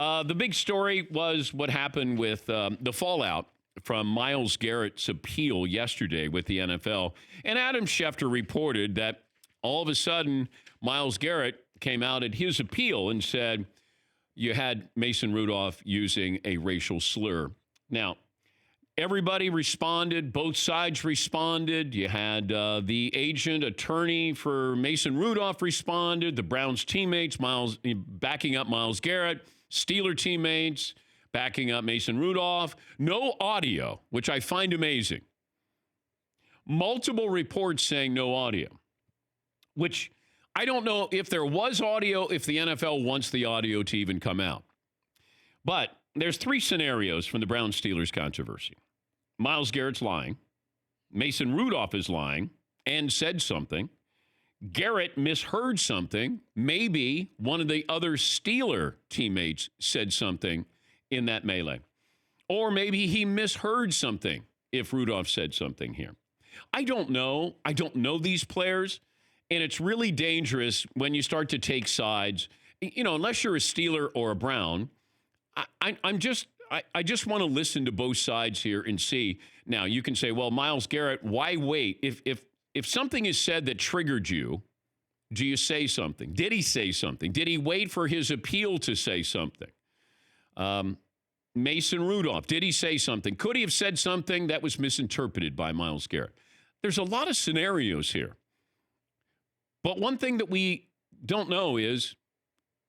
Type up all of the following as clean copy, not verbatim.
The big story was what happened with the fallout from Myles Garrett's appeal yesterday with the NFL. And Adam Schefter reported that all of a sudden, Myles Garrett came out at his appeal and said, you had Mason Rudolph using a racial slur. Now, everybody responded. Both sides responded. You had the attorney for Mason Rudolph responded. The Browns teammates, backing up Myles Garrett. Steeler teammates backing up Mason Rudolph. No audio, which I find amazing. Multiple reports saying no audio, which I don't know if there was audio, if the NFL wants the audio to even come out. But there's three scenarios from the Browns-Steelers controversy. Myles Garrett's lying. Mason Rudolph is lying and said something. Garrett misheard something. Maybe one of the other Steeler teammates said something in that melee. Or maybe he misheard something if Rudolph said something here. I don't know. I don't know these players. And it's really dangerous when you start to take sides. You know, unless you're a Steeler or a Brown, I just want to listen to both sides here and see. Now, you can say, well, Myles Garrett, why wait? If something is said that triggered you, do you say something? Did he say something? Did he wait for his appeal to say something? Mason Rudolph, did he say something? Could he have said something that was misinterpreted by Myles Garrett? There's a lot of scenarios here. But one thing that we don't know is,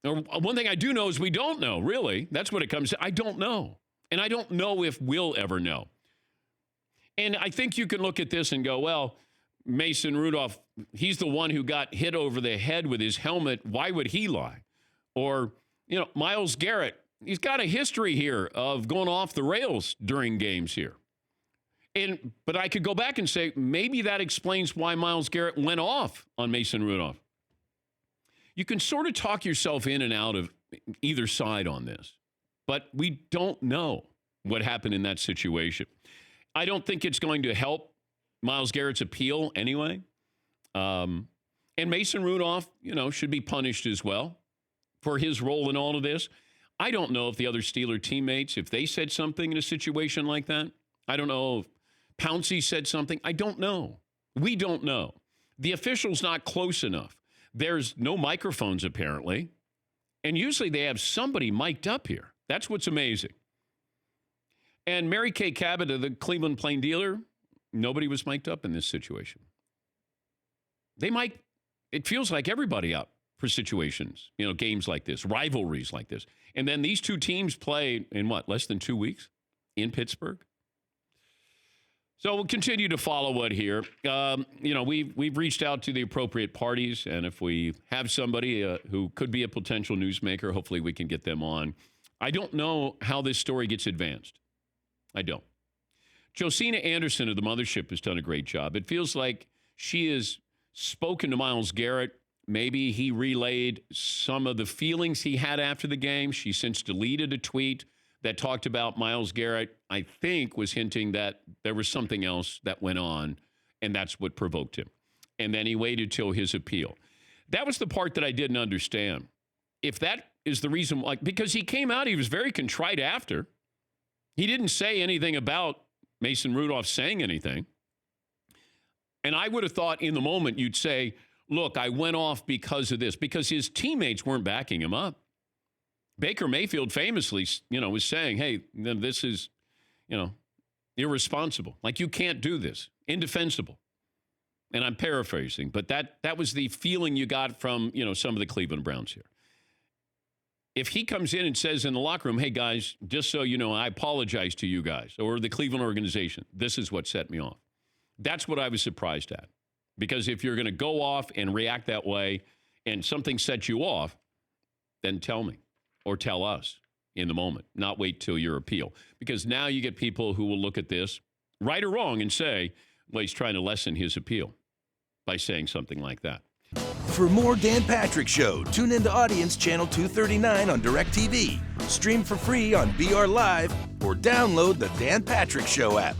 or one thing I do know is we don't know, really. That's what it comes to. I don't know. And I don't know if we'll ever know. And I think you can look at this and go, well, Mason Rudolph, he's the one who got hit over the head with his helmet. Why would he lie? Or, Myles Garrett, he's got a history here of going off the rails during games here. But I could go back and say, maybe that explains why Myles Garrett went off on Mason Rudolph. You can sort of talk yourself in and out of either side on this, but we don't know what happened in that situation. I don't think it's going to help Myles Garrett's appeal anyway. And Mason Rudolph, should be punished as well for his role in all of this. I don't know if the other Steeler teammates, if they said something in a situation like that. I don't know if Pouncey said something. I don't know. We don't know. The official's not close enough. There's no microphones, apparently. And usually they have somebody mic'd up here. That's what's amazing. And Mary Kay Cabot of the Cleveland Plain Dealer, nobody was mic'd up in this situation. They mic, it feels like everybody up for situations, games like this, rivalries like this. And then these two teams play in less than 2 weeks in Pittsburgh? So we'll continue to follow it here. We've reached out to the appropriate parties, and if we have somebody who could be a potential newsmaker, hopefully we can get them on. I don't know how this story gets advanced. I don't. Josina Anderson of the Mothership has done a great job. It feels like she has spoken to Myles Garrett. Maybe he relayed some of the feelings he had after the game. She since deleted a tweet that talked about Myles Garrett, I think, was hinting that there was something else that went on, and that's what provoked him. And then he waited till his appeal. That was the part that I didn't understand. If that is the reason, because he came out, he was very contrite after. He didn't say anything about Mason Rudolph saying anything. And I would have thought in the moment you'd say, look, I went off because of this, because his teammates weren't backing him up. Baker Mayfield famously, was saying, hey, this is, irresponsible. Like, you can't do this. Indefensible. And I'm paraphrasing, but that was the feeling you got from, some of the Cleveland Browns here. If he comes in and says in the locker room, hey, guys, just so you know, I apologize to you guys, or the Cleveland organization, this is what set me off. That's what I was surprised at. Because if you're going to go off and react that way and something sets you off, then tell me. Or tell us in the moment, not wait till your appeal. Because now you get people who will look at this, right or wrong, and say, well, he's trying to lessen his appeal by saying something like that. For more Dan Patrick Show, tune into Audience Channel 239 on DirecTV. Stream for free on BR Live or download the Dan Patrick Show app.